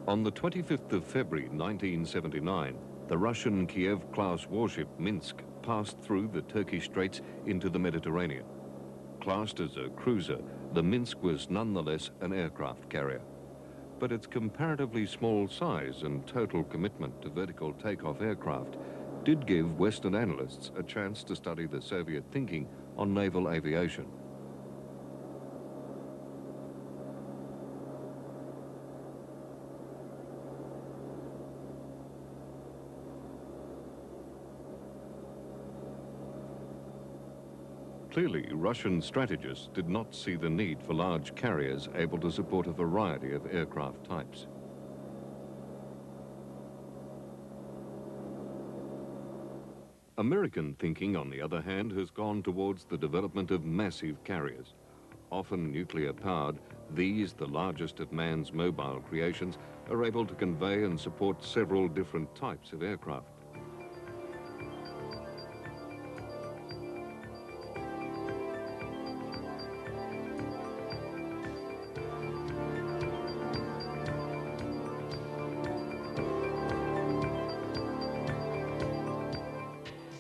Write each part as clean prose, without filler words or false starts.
On the 25th of February 1979, the Russian Kiev-class warship Minsk passed through the Turkish Straits into the Mediterranean. Classed as a cruiser, the Minsk was nonetheless an aircraft carrier. But its comparatively small size and total commitment to vertical takeoff aircraft did give Western analysts a chance to study the Soviet thinking on naval aviation. Clearly, Russian strategists did not see the need for large carriers able to support a variety of aircraft types. American thinking, on the other hand, has gone towards the development of massive carriers. Often nuclear-powered, these, the largest of man's mobile creations, are able to convey and support several different types of aircraft.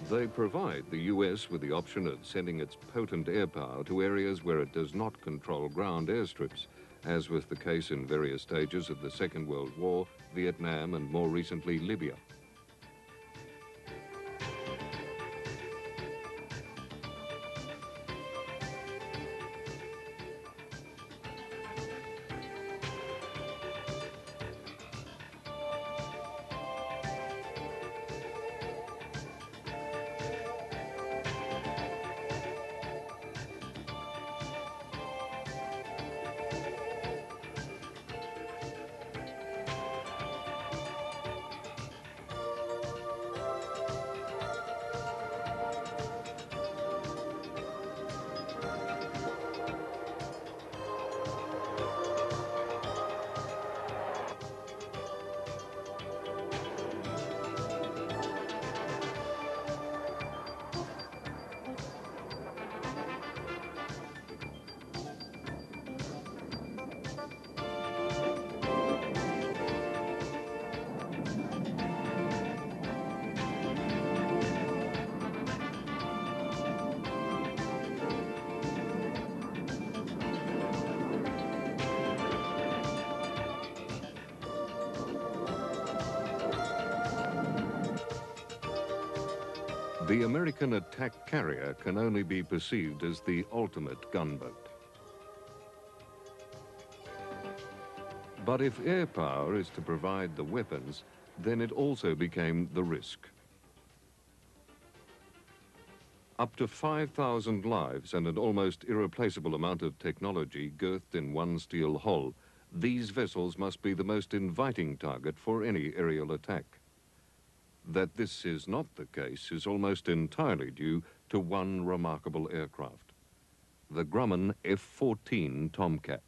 They provide the US with the option of sending its potent air power to areas where it does not control ground airstrips, as was the case in various stages of the Second World War, Vietnam, and more recently Libya. The American attack carrier can only be perceived as the ultimate gunboat. But if air power is to provide the weapons, then it also became the risk. Up to 5,000 lives and an almost irreplaceable amount of technology girthed in one steel hull, these vessels must be the most inviting target for any aerial attack. That this is not the case is almost entirely due to one remarkable aircraft, the Grumman F-14 Tomcat.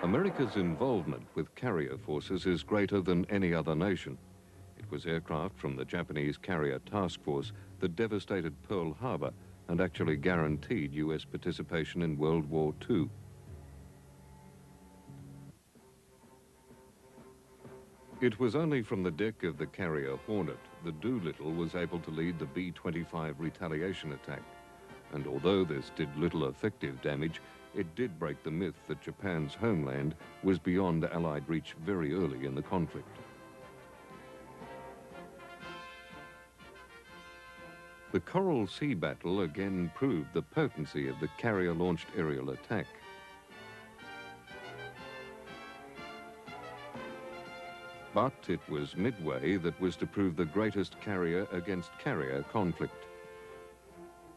America's involvement with carrier forces is greater than any other nation. It was aircraft from the Japanese carrier task force that devastated Pearl Harbor and actually guaranteed US participation in World War II. It was only from the deck of the carrier Hornet that Doolittle was able to lead the B-25 retaliation attack. And although this did little effective damage, it did break the myth that Japan's homeland was beyond Allied reach very early in the conflict. The Coral Sea battle again proved the potency of the carrier-launched aerial attack. But it was Midway that was to prove the greatest carrier-against-carrier conflict.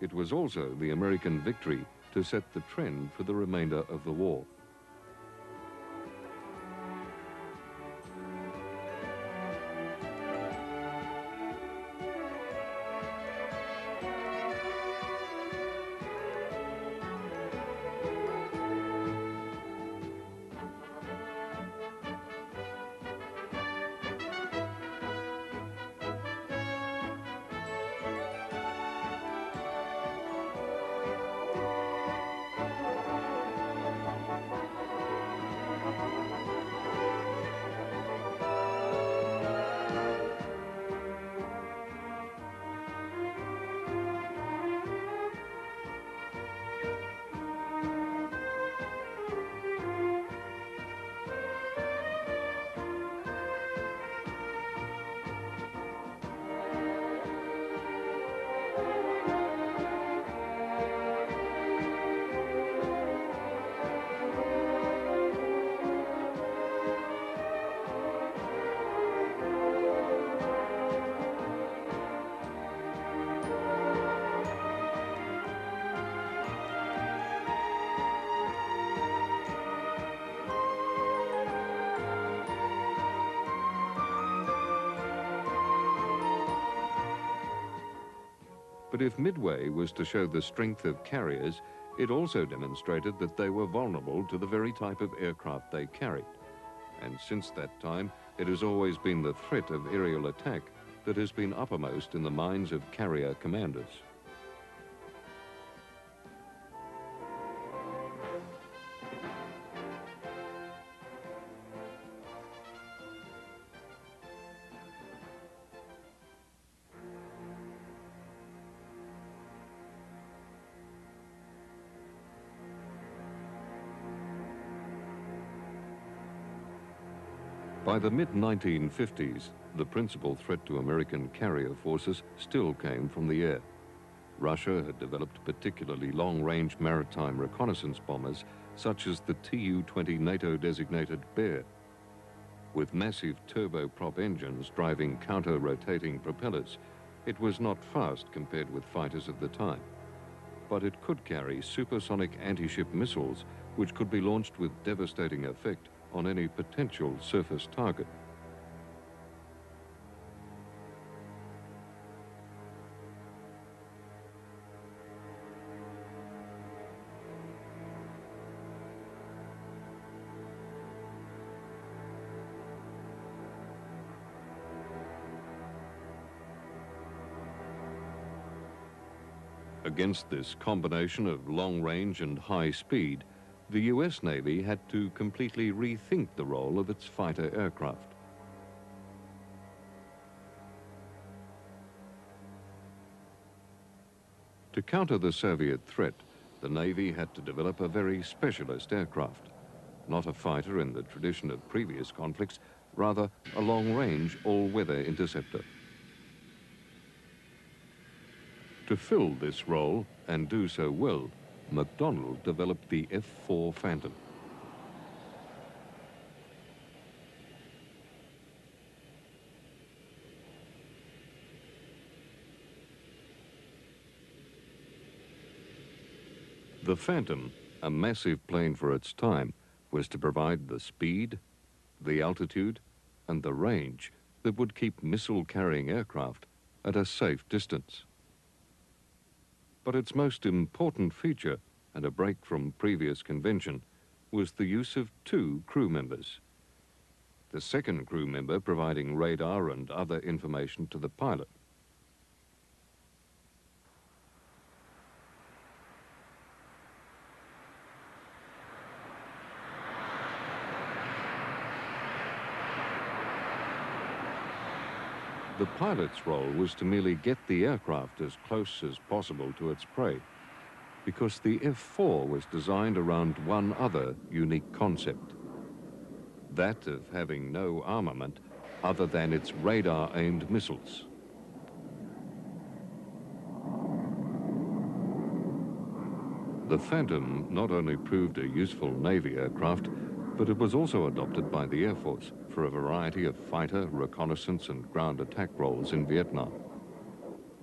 It was also the American victory to set the trend for the remainder of the war. But if Midway was to show the strength of carriers, it also demonstrated that they were vulnerable to the very type of aircraft they carried. And since that time, it has always been the threat of aerial attack that has been uppermost in the minds of carrier commanders. By the mid-1950s, the principal threat to American carrier forces still came from the air. Russia had developed particularly long-range maritime reconnaissance bombers, such as the Tu-20 NATO-designated Bear. With massive turboprop engines driving counter-rotating propellers, it was not fast compared with fighters of the time. But it could carry supersonic anti-ship missiles, which could be launched with devastating effect on any potential surface target. Against this combination of long range and high speed, the US Navy had to completely rethink the role of its fighter aircraft. To counter the Soviet threat, the Navy had to develop a very specialist aircraft. Not a fighter in the tradition of previous conflicts, rather a long-range all-weather interceptor. To fill this role, and do so well, McDonnell developed the F-4 Phantom. The Phantom, a massive plane for its time, was to provide the speed, the altitude, and the range that would keep missile-carrying aircraft at a safe distance. But its most important feature, and a break from previous convention, was the use of two crew members. The second crew member providing radar and other information to the pilot. The pilot's role was to merely get the aircraft as close as possible to its prey, because the F-4 was designed around one other unique concept, that of having no armament other than its radar-aimed missiles. The Phantom not only proved a useful Navy aircraft, but it was also adopted by the Air Force for a variety of fighter, reconnaissance, and ground attack roles in Vietnam.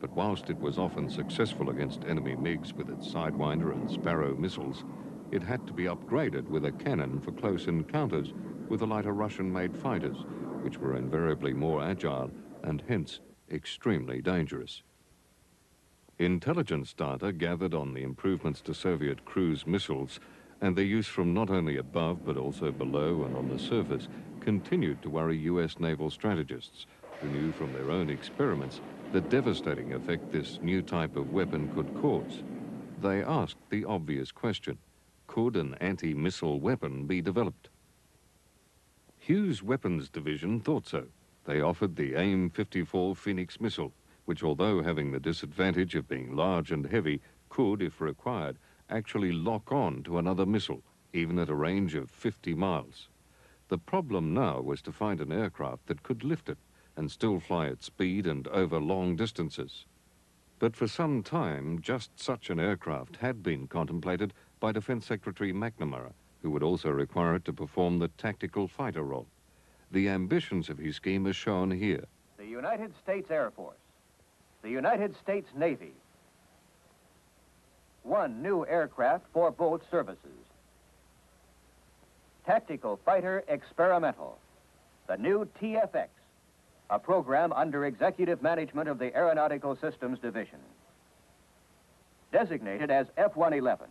But whilst it was often successful against enemy MiGs with its Sidewinder and Sparrow missiles, it had to be upgraded with a cannon for close encounters with the lighter Russian-made fighters, which were invariably more agile and hence extremely dangerous. Intelligence data gathered on the improvements to Soviet cruise missiles and their use from not only above but also below and on the surface continued to worry US naval strategists, who knew from their own experiments the devastating effect this new type of weapon could cause. They asked the obvious question: could an anti-missile weapon be developed? Hughes Weapons Division thought so. They offered the AIM-54 Phoenix missile, which, although having the disadvantage of being large and heavy, could, if required, actually lock on to another missile, even at a range of 50 miles. The problem now was to find an aircraft that could lift it and still fly at speed and over long distances. But for some time, just such an aircraft had been contemplated by Defense Secretary McNamara, who would also require it to perform the tactical fighter role. The ambitions of his scheme are shown here. The United States Air Force, the United States Navy, one new aircraft for both services. Tactical Fighter Experimental, the new TFX, a program under executive management of the Aeronautical Systems Division. designated as F-111.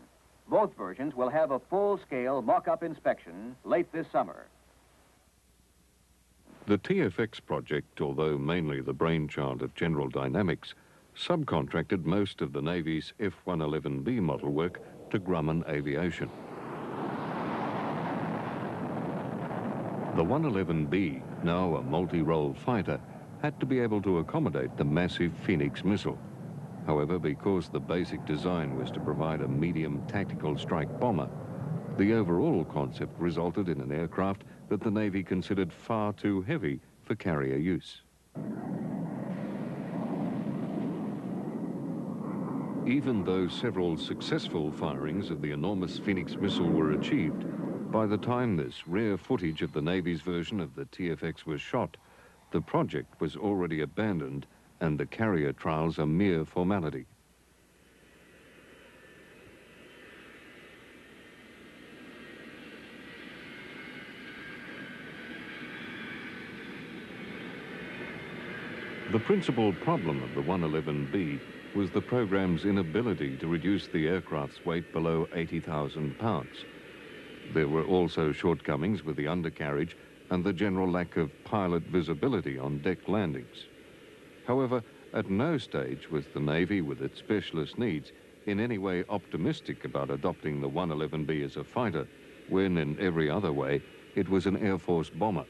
Both versions will have a full-scale mock-up inspection late this summer. The TFX project, although mainly the brainchild of General Dynamics, subcontracted most of the Navy's F-111B model work to Grumman Aviation. The 111B, now a multi-role fighter, had to be able to accommodate the massive Phoenix missile. However, because the basic design was to provide a medium tactical strike bomber, the overall concept resulted in an aircraft that the Navy considered far too heavy for carrier use. Even though several successful firings of the enormous Phoenix missile were achieved, by the time this rare footage of the Navy's version of the TFX was shot, the project was already abandoned and the carrier trials a mere formality. The principal problem of the 111B was the program's inability to reduce the aircraft's weight below 80,000 pounds. There were also shortcomings with the undercarriage and the general lack of pilot visibility on deck landings. However, at no stage was the Navy, with its specialist needs, in any way optimistic about adopting the 111B as a fighter, when in every other way it was an Air Force bomber.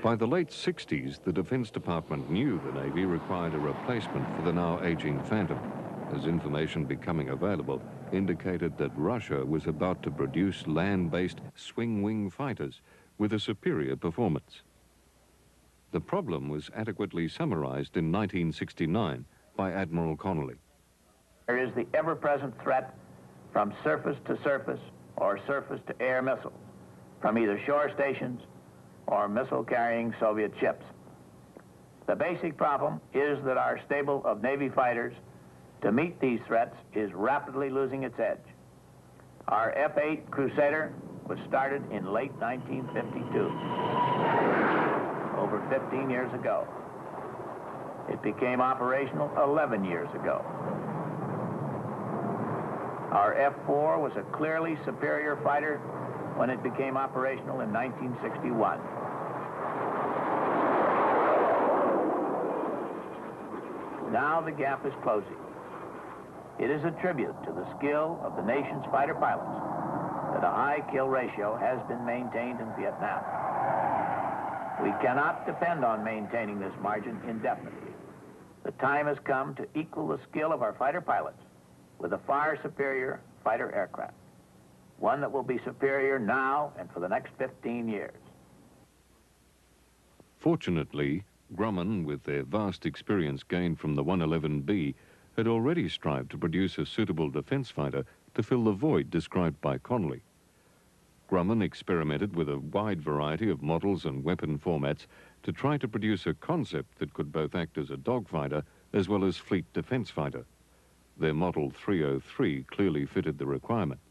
By the late 60s, the Defense Department knew the Navy required a replacement for the now aging Phantom, as information becoming available indicated that Russia was about to produce land-based swing-wing fighters with a superior performance. The problem was adequately summarized in 1969 by Admiral Connolly. There is the ever-present threat from surface to surface or surface to air missiles, from either shore stations or missile-carrying Soviet ships. The basic problem is that our stable of Navy fighters to meet these threats is rapidly losing its edge. Our F-8 Crusader was started in late 1952, over 15 years ago. It became operational 11 years ago. Our F-4 was a clearly superior fighter when it became operational in 1961. Now the gap is closing. It is a tribute to the skill of the nation's fighter pilots that a high kill ratio has been maintained in Vietnam. We cannot depend on maintaining this margin indefinitely. The time has come to equal the skill of our fighter pilots with a far superior fighter aircraft, one that will be superior now and for the next 15 years. Fortunately, Grumman, with their vast experience gained from the 111B, had already strived to produce a suitable defense fighter to fill the void described by Connolly. Grumman experimented with a wide variety of models and weapon formats to try to produce a concept that could both act as a dogfighter as well as fleet defense fighter. Their Model 303 clearly fitted the requirement.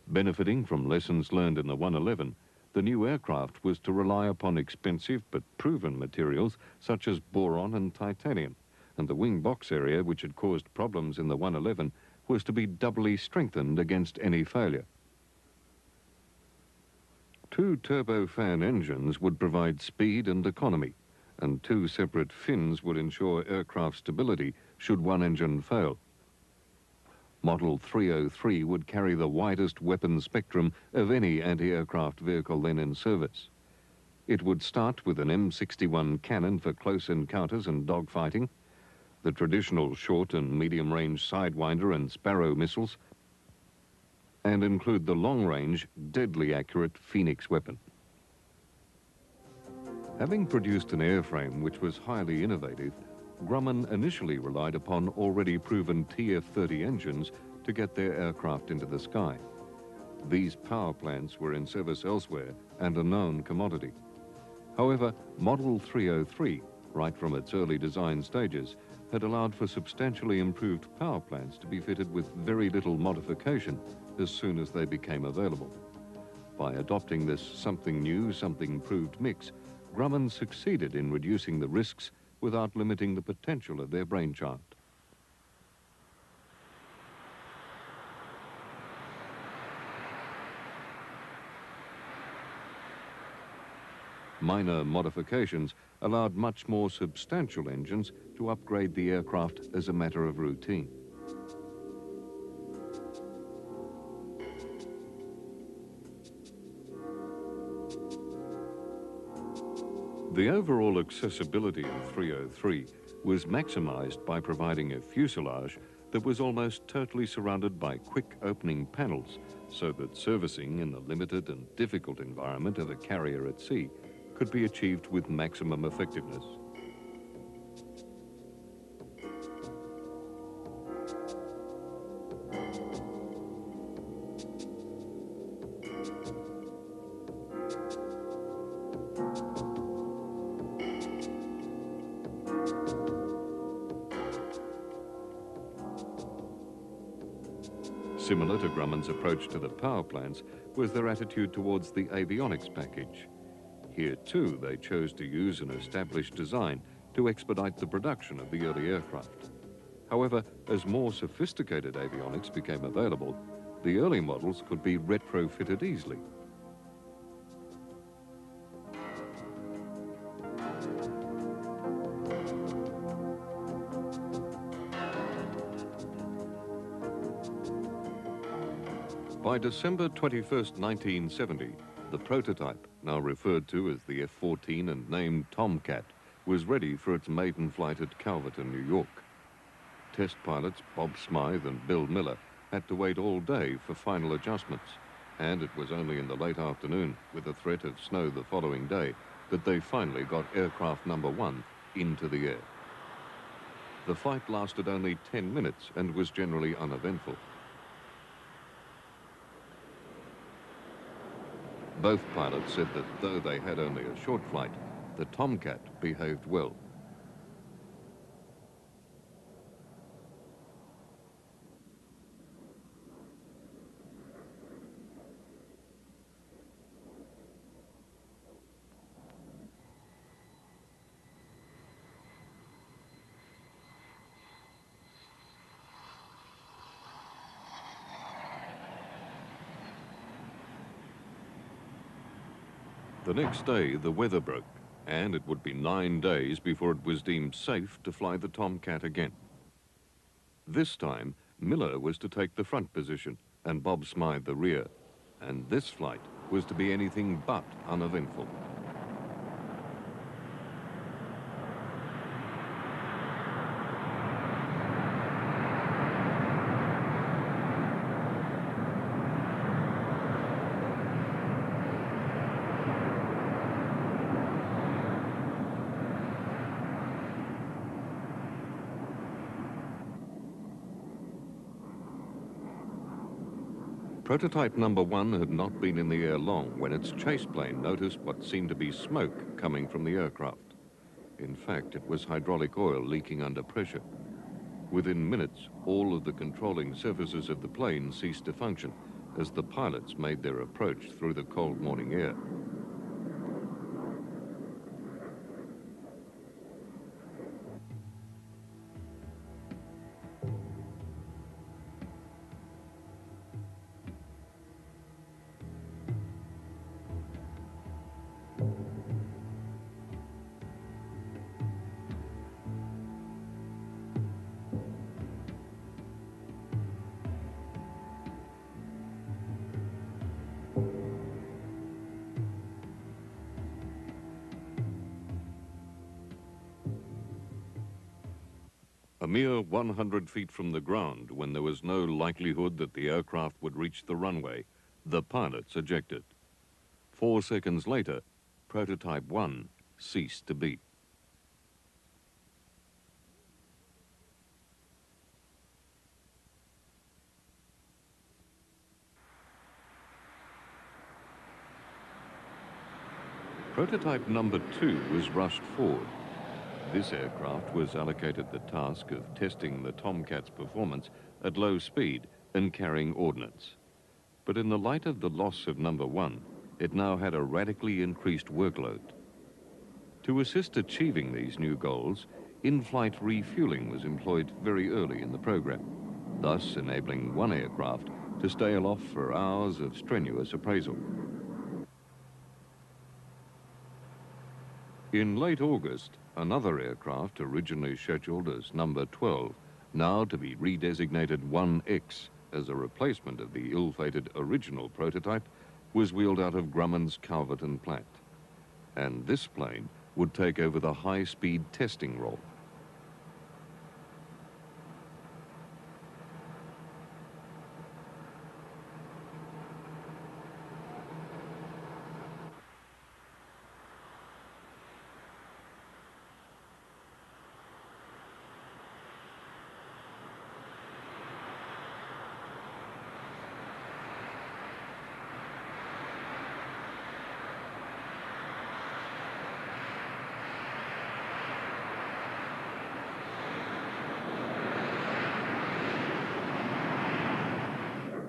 Benefiting from lessons learned in the 111, the new aircraft was to rely upon expensive but proven materials such as boron and titanium, and the wing box area, which had caused problems in the 111, was to be doubly strengthened against any failure. 2 turbofan engines would provide speed and economy, and 2 separate fins would ensure aircraft stability should one engine fail. Model 303 would carry the widest weapon spectrum of any anti-aircraft vehicle then in service. It would start with an M61 cannon for close encounters and dogfighting, the traditional short and medium-range Sidewinder and Sparrow missiles, and include the long-range, deadly accurate Phoenix weapon. Having produced an airframe which was highly innovative, Grumman initially relied upon already proven TF-30 engines to get their aircraft into the sky. These power plants were in service elsewhere and a known commodity. However, Model 303, right from its early design stages, had allowed for substantially improved power plants to be fitted with very little modification as soon as they became available. By adopting this something new, something proved mix, Grumman succeeded in reducing the risks without limiting the potential of their brainchild. Minor modifications allowed much more substantial engines to upgrade the aircraft as a matter of routine. The overall accessibility of 303 was maximized by providing a fuselage that was almost totally surrounded by quick opening panels, so that servicing in the limited and difficult environment of a carrier at sea could be achieved with maximum effectiveness. Similar to Grumman's approach to the power plants was their attitude towards the avionics package. Here too, they chose to use an established design to expedite the production of the early aircraft. However, as more sophisticated avionics became available, the early models could be retrofitted easily. By December 21st, 1970, the prototype, now referred to as the F-14 and named Tomcat, was ready for its maiden flight at Calverton, New York. Test pilots Bob Smythe and Bill Miller had to wait all day for final adjustments, and it was only in the late afternoon, with a threat of snow the following day, that they finally got aircraft number 1 into the air. The flight lasted only 10 minutes and was generally uneventful. Both pilots said that though they had only a short flight, the Tomcat behaved well. The next day, the weather broke, and it would be 9 days before it was deemed safe to fly the Tomcat again. This time, Miller was to take the front position and Bob Smythe the rear, and this flight was to be anything but uneventful. Prototype number 1 had not been in the air long when its chase plane noticed what seemed to be smoke coming from the aircraft. In fact, it was hydraulic oil leaking under pressure. Within minutes, all of the controlling surfaces of the plane ceased to function as the pilots made their approach through the cold morning air. A mere 100 feet from the ground, when there was no likelihood that the aircraft would reach the runway, the pilots ejected. 4 seconds later, Prototype 1 ceased to be. Prototype number 2 was rushed forward. This aircraft was allocated the task of testing the Tomcat's performance at low speed and carrying ordnance. But in the light of the loss of number 1, it now had a radically increased workload. To assist achieving these new goals, in-flight refueling was employed very early in the program, thus enabling one aircraft to stay aloft for hours of strenuous appraisal. In late August, another aircraft, originally scheduled as number 12, now to be redesignated 1X as a replacement of the ill-fated original prototype, was wheeled out of Grumman's Calverton plant. And this plane would take over the high-speed testing role.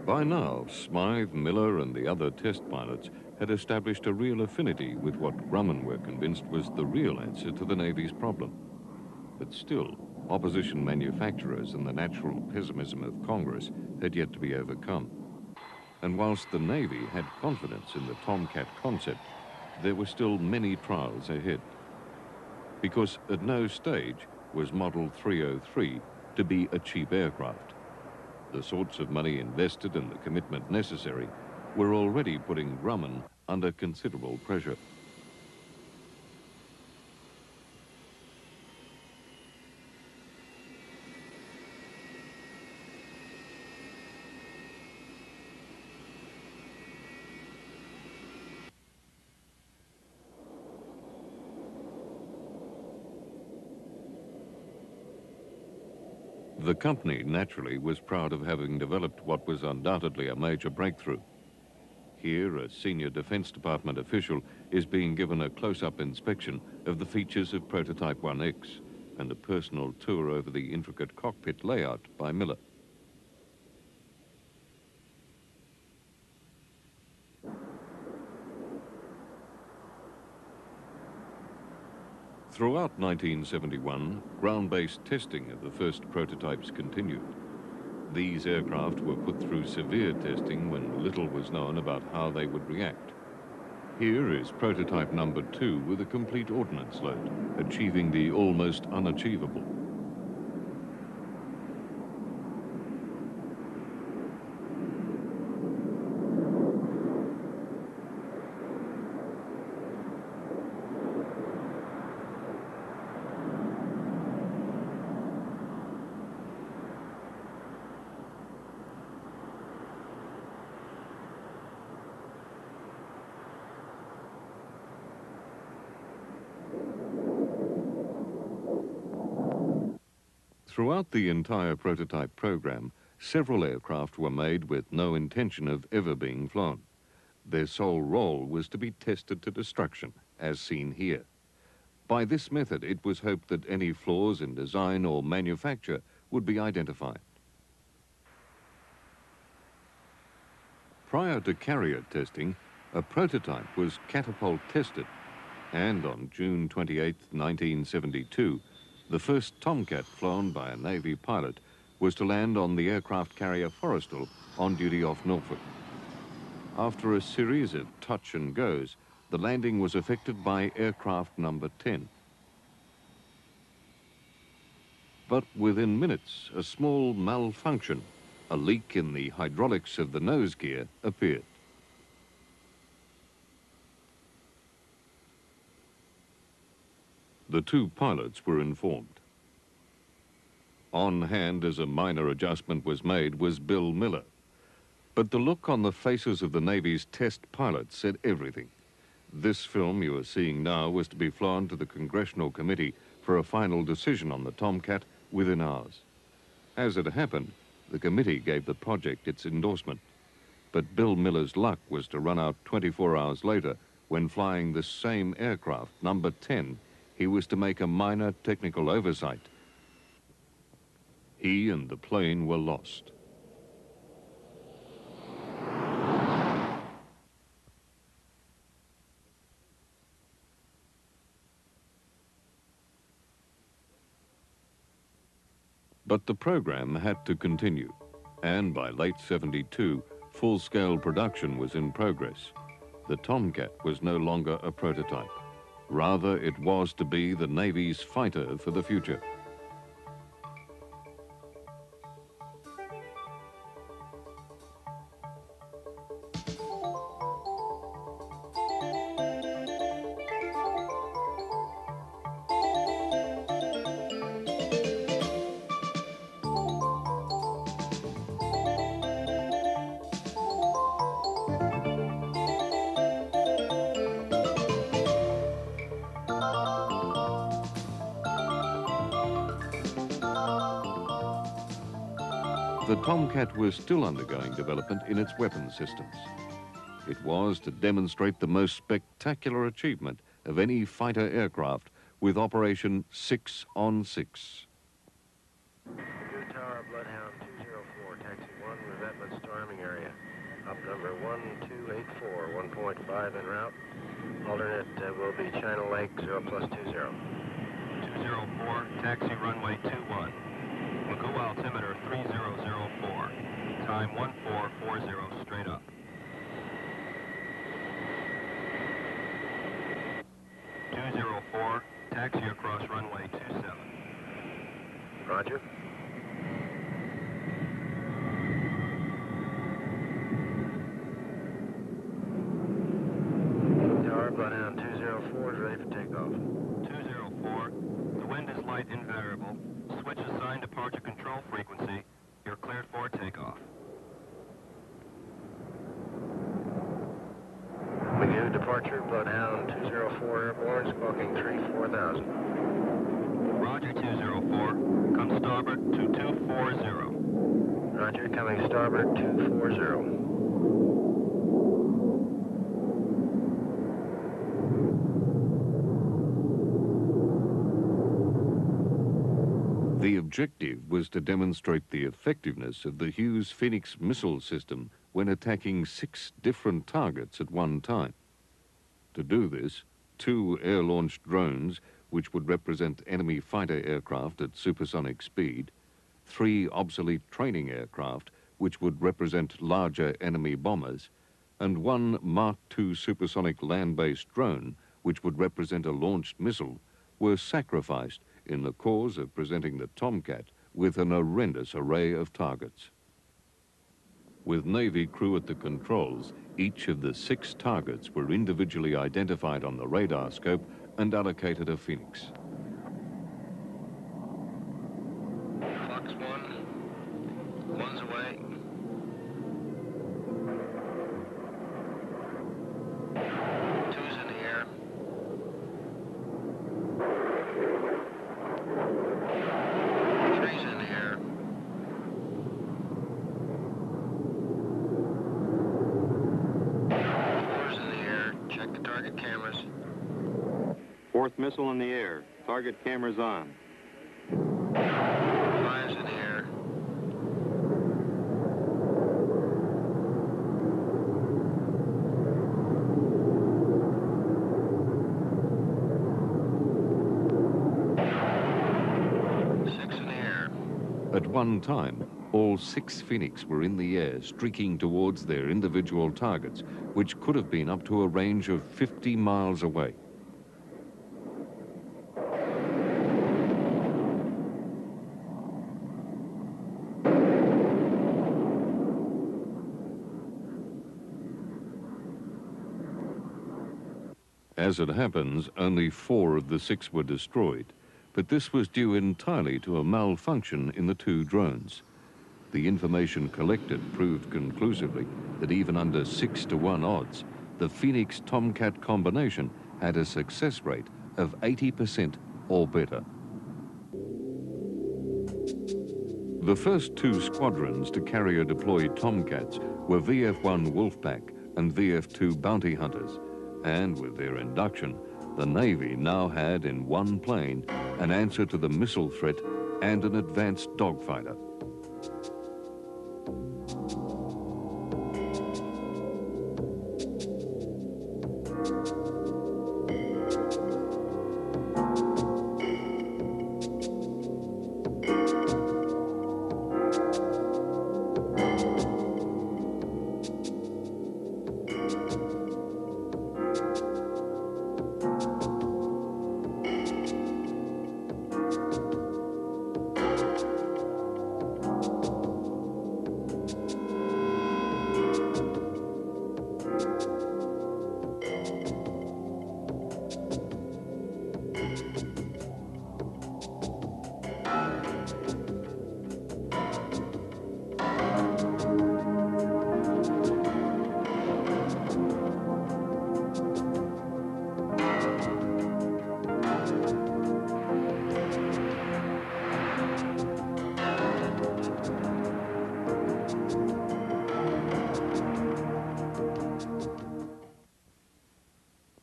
By now, Smythe, Miller, and the other test pilots had established a real affinity with what Grumman were convinced was the real answer to the Navy's problem. But still, opposition manufacturers and the natural pessimism of Congress had yet to be overcome. And whilst the Navy had confidence in the Tomcat concept, there were still many trials ahead. Because at no stage was Model 303 to be a cheap aircraft. The sorts of money invested and the commitment necessary were already putting Grumman under considerable pressure. The company, naturally, was proud of having developed what was undoubtedly a major breakthrough. Here, a senior Defense Department official is being given a close-up inspection of the features of Prototype 1X and a personal tour over the intricate cockpit layout by Miller. Throughout 1971, ground-based testing of the first prototypes continued. These aircraft were put through severe testing when little was known about how they would react. Here is prototype number 2 with a complete ordnance load, achieving the almost unachievable. Throughout the entire prototype program, several aircraft were made with no intention of ever being flown. Their sole role was to be tested to destruction, as seen here. By this method, it was hoped that any flaws in design or manufacture would be identified. Prior to carrier testing, a prototype was catapult tested, and on June 28, 1972, the first Tomcat flown by a Navy pilot was to land on the aircraft carrier Forrestal on duty off Norfolk. After a series of touch and goes, the landing was effected by aircraft number 10. But within minutes, a small malfunction, a leak in the hydraulics of the nose gear, appeared. The two pilots were informed. On hand as a minor adjustment was made was Bill Miller. But the look on the faces of the Navy's test pilots said everything. This film you are seeing now was to be flown to the Congressional Committee for a final decision on the Tomcat within hours. As it happened, the committee gave the project its endorsement. But Bill Miller's luck was to run out 24 hours later when flying the same aircraft, number 10, he was to make a minor technical oversight. He and the plane were lost. But the program had to continue, and by late 72, full-scale production was in progress. The Tomcat was no longer a prototype. Rather, it was to be the Navy's fighter for the future. The Tomcat was still undergoing development in its weapons systems. It was to demonstrate the most spectacular achievement of any fighter aircraft with Operation 6 on 6. Good Tower, Bloodhound 204, taxi 1, revetment storming area. Up number 1284, 1.5 en route. Alternate will be China Lake 0+20. 204, taxi runway 21. Magoo altimeter 3004. Time 1440, straight up. 204, taxi across runway 27. Roger. Tower, Bloodhound 204 is ready for takeoff. 204, the wind is light and variable. Switch assigned departure control frequency. You're cleared for takeoff. Magoo departure, Bloodhound 204 airborne, squawking 34000. Roger 204, come starboard 2240. Roger, coming starboard 240. The objective was to demonstrate the effectiveness of the Hughes Phoenix missile system when attacking 6 different targets at one time. To do this, 2 air-launched drones, which would represent enemy fighter aircraft at supersonic speed, 3 obsolete training aircraft, which would represent larger enemy bombers, and 1 Mark II supersonic land-based drone, which would represent a launched missile, were sacrificed in the cause of presenting the Tomcat with an horrendous array of targets. With Navy crew at the controls, each of the 6 targets were individually identified on the radar scope and allocated a Phoenix. Fox 1, 1's away. 2's in the air. 3's in the air. 4's in the air. Check the target cameras. 4th missile in the air. Target cameras on. 5's in the air. 6's in the air. At one time, all 6 Phoenix were in the air, streaking towards their individual targets, which could have been up to a range of 50 miles away. As it happens, only 4 of the 6 were destroyed, but this was due entirely to a malfunction in the 2 drones. The information collected proved conclusively that even under 6-to-1 odds, the Phoenix Tomcat combination had a success rate of 80% or better. The first 2 squadrons to carrier deployed Tomcats were VF-1 Wolfpack and VF-2 Bounty Hunters, and with their induction, the Navy now had in one plane an answer to the missile threat and an advanced dogfighter.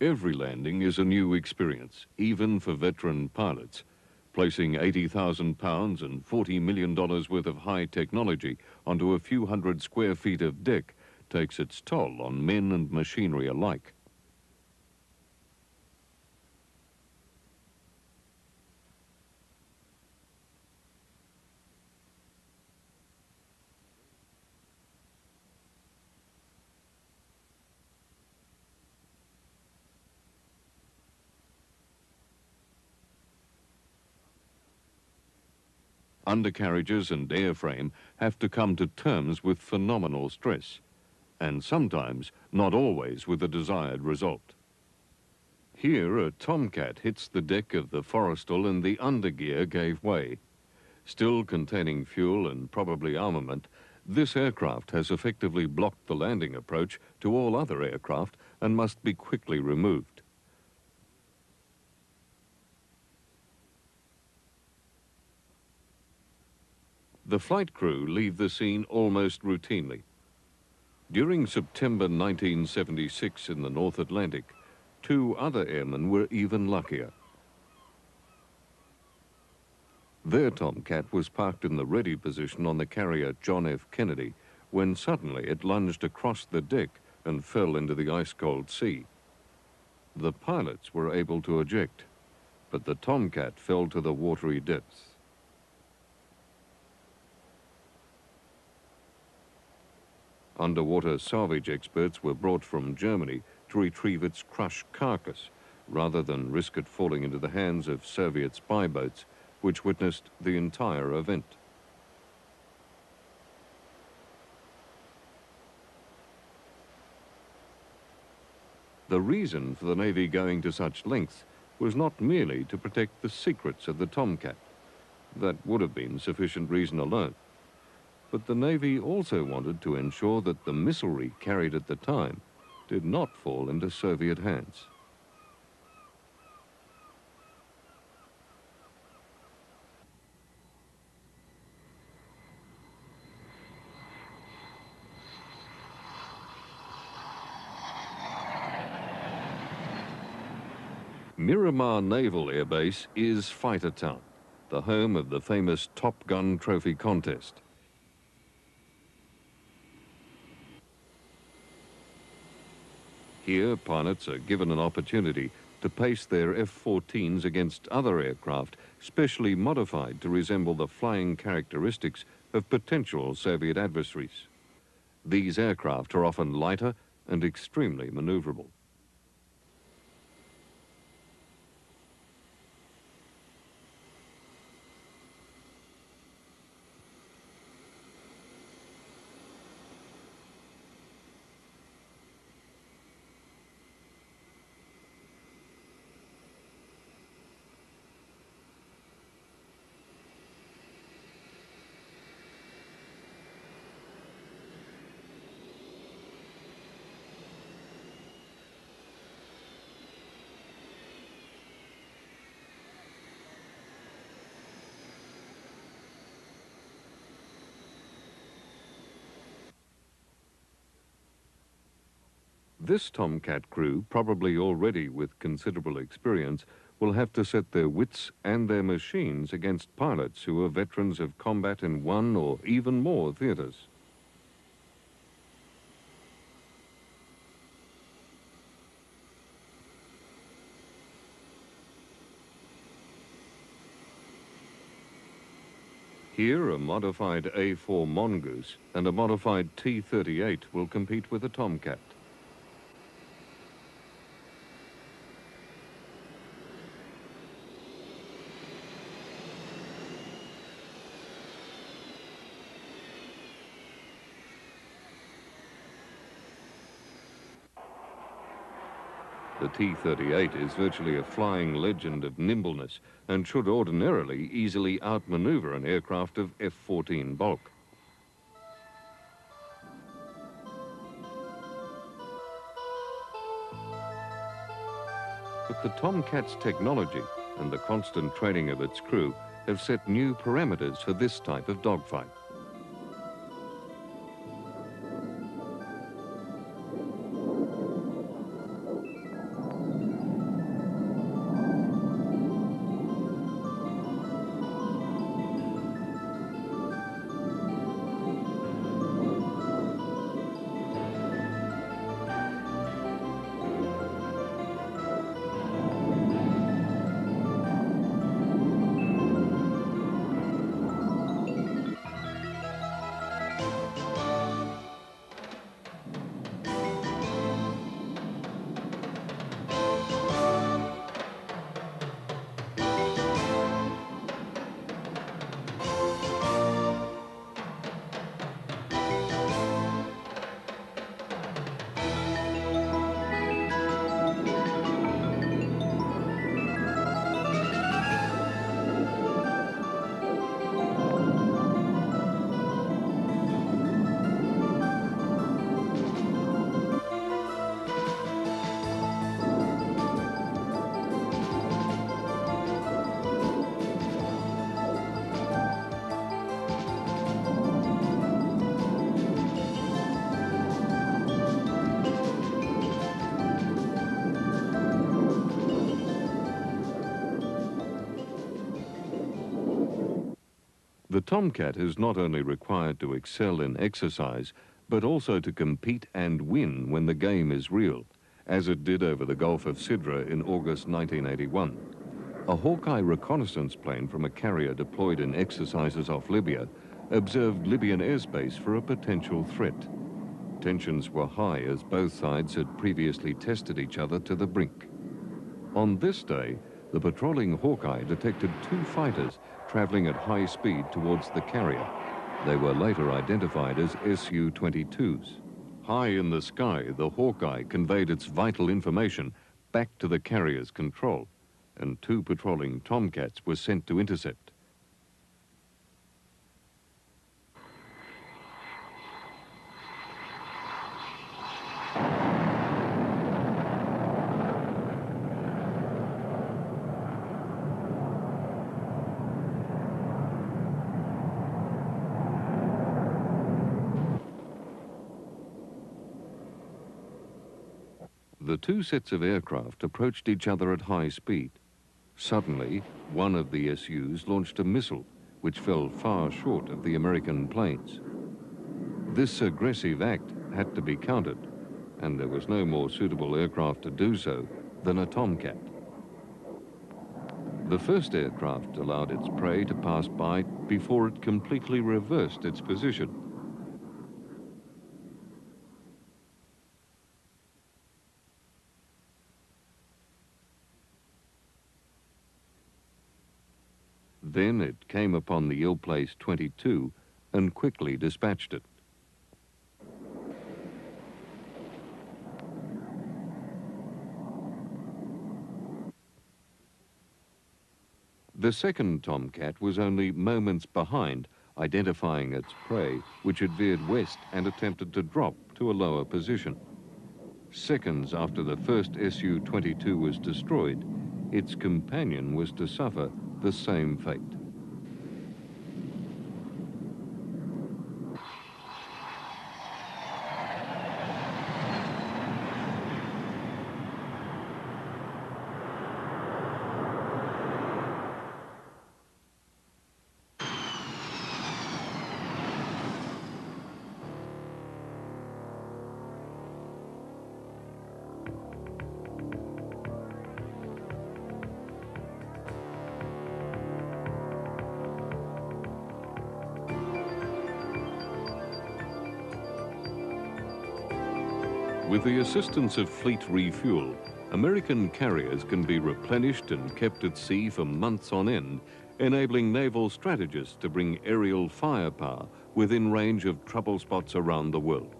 Every landing is a new experience, even for veteran pilots. Placing 80,000 pounds and $40 million worth of high technology onto a few hundred square feet of deck takes its toll on men and machinery alike. Undercarriages and airframe have to come to terms with phenomenal stress, and sometimes not always with the desired result. Here, a Tomcat hits the deck of the Forrestal and the undergear gave way. Still containing fuel and probably armament, this aircraft has effectively blocked the landing approach to all other aircraft and must be quickly removed. The flight crew leave the scene almost routinely. During September 1976 in the North Atlantic, 2 other airmen were even luckier. Their Tomcat was parked in the ready position on the carrier John F. Kennedy when suddenly it lunged across the deck and fell into the ice-cold sea. The pilots were able to eject, but the Tomcat fell to the watery depths. Underwater salvage experts were brought from Germany to retrieve its crushed carcass, rather than risk it falling into the hands of Soviet spy boats, which witnessed the entire event. The reason for the Navy going to such lengths was not merely to protect the secrets of the Tomcat. That would have been sufficient reason alone. But the Navy also wanted to ensure that the missilery carried at the time did not fall into Soviet hands. Miramar Naval Air Base is Fighter Town, the home of the famous Top Gun trophy contest. Here, pilots are given an opportunity to pace their F-14s against other aircraft specially modified to resemble the flying characteristics of potential Soviet adversaries. These aircraft are often lighter and extremely maneuverable. This Tomcat crew, probably already with considerable experience, will have to set their wits and their machines against pilots who are veterans of combat in 1 or even more theaters. Here, a modified A4 Mongoose and a modified T-38 will compete with a Tomcat. The T-38 is virtually a flying legend of nimbleness and should ordinarily easily outmaneuver an aircraft of F-14 bulk. But the Tomcat's technology and the constant training of its crew have set new parameters for this type of dogfight. Tomcat is not only required to excel in exercise, but also to compete and win when the game is real, as it did over the Gulf of Sidra in August 1981. A Hawkeye reconnaissance plane from a carrier deployed in exercises off Libya observed Libyan airspace for a potential threat. Tensions were high as both sides had previously tested each other to the brink. On this day, the patrolling Hawkeye detected two fighters traveling at high speed towards the carrier. They were later identified as Su-22s. High in the sky, the Hawkeye conveyed its vital information back to the carrier's control, and two patrolling Tomcats were sent to intercept. The two sets of aircraft approached each other at high speed. Suddenly, one of the SUs launched a missile, which fell far short of the American planes. This aggressive act had to be countered, and there was no more suitable aircraft to do so than a Tomcat. The first aircraft allowed its prey to pass by before it completely reversed its position. Then it came upon the ill-placed 22 and quickly dispatched it. The second Tomcat was only moments behind, identifying its prey, which had veered west and attempted to drop to a lower position. Seconds after the first Su-22 was destroyed, its companion was to suffer the same fate. With the assistance of fleet refuel, American carriers can be replenished and kept at sea for months on end, enabling naval strategists to bring aerial firepower within range of trouble spots around the world.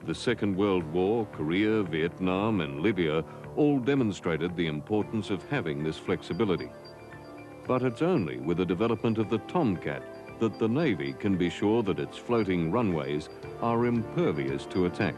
The Second World War, Korea, Vietnam, and Libya all demonstrated the importance of having this flexibility. But it's only with the development of the Tomcat that the Navy can be sure that its floating runways are impervious to attack.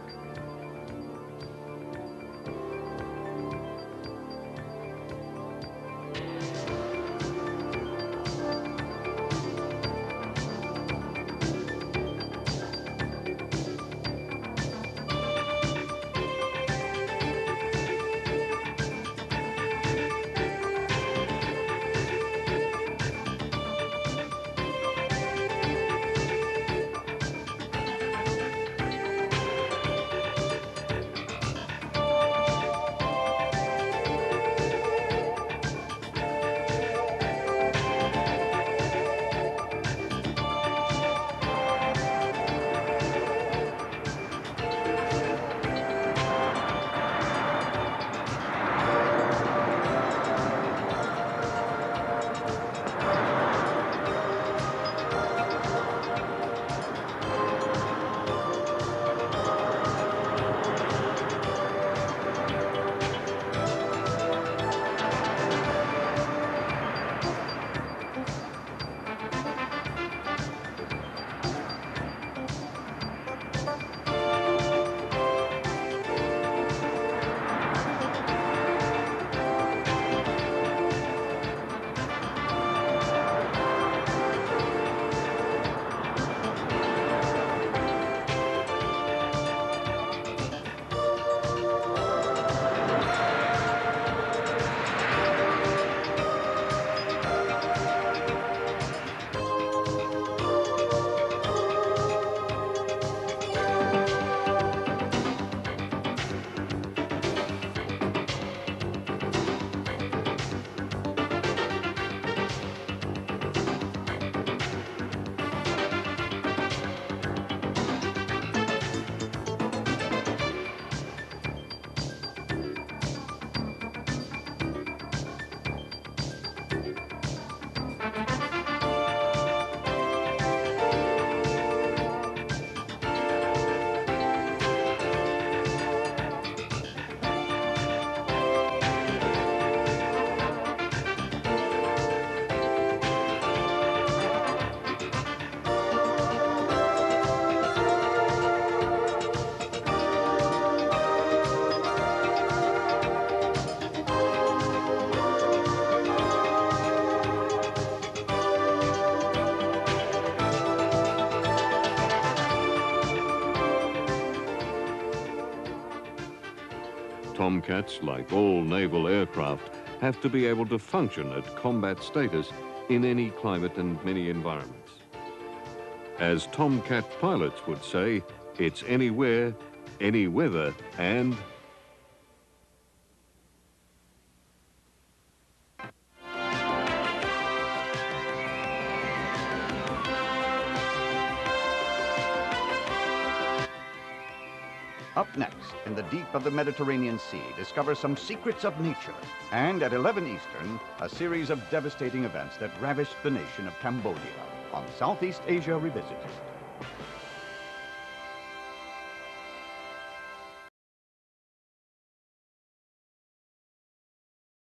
Tomcats, like all naval aircraft, have to be able to function at combat status in any climate and many environments. As Tomcat pilots would say, it's anywhere, any weather, and Up next, in the deep of the Mediterranean Sea, discover some secrets of nature. And at 11 Eastern, a series of devastating events that ravished the nation of Cambodia on Southeast Asia Revisited.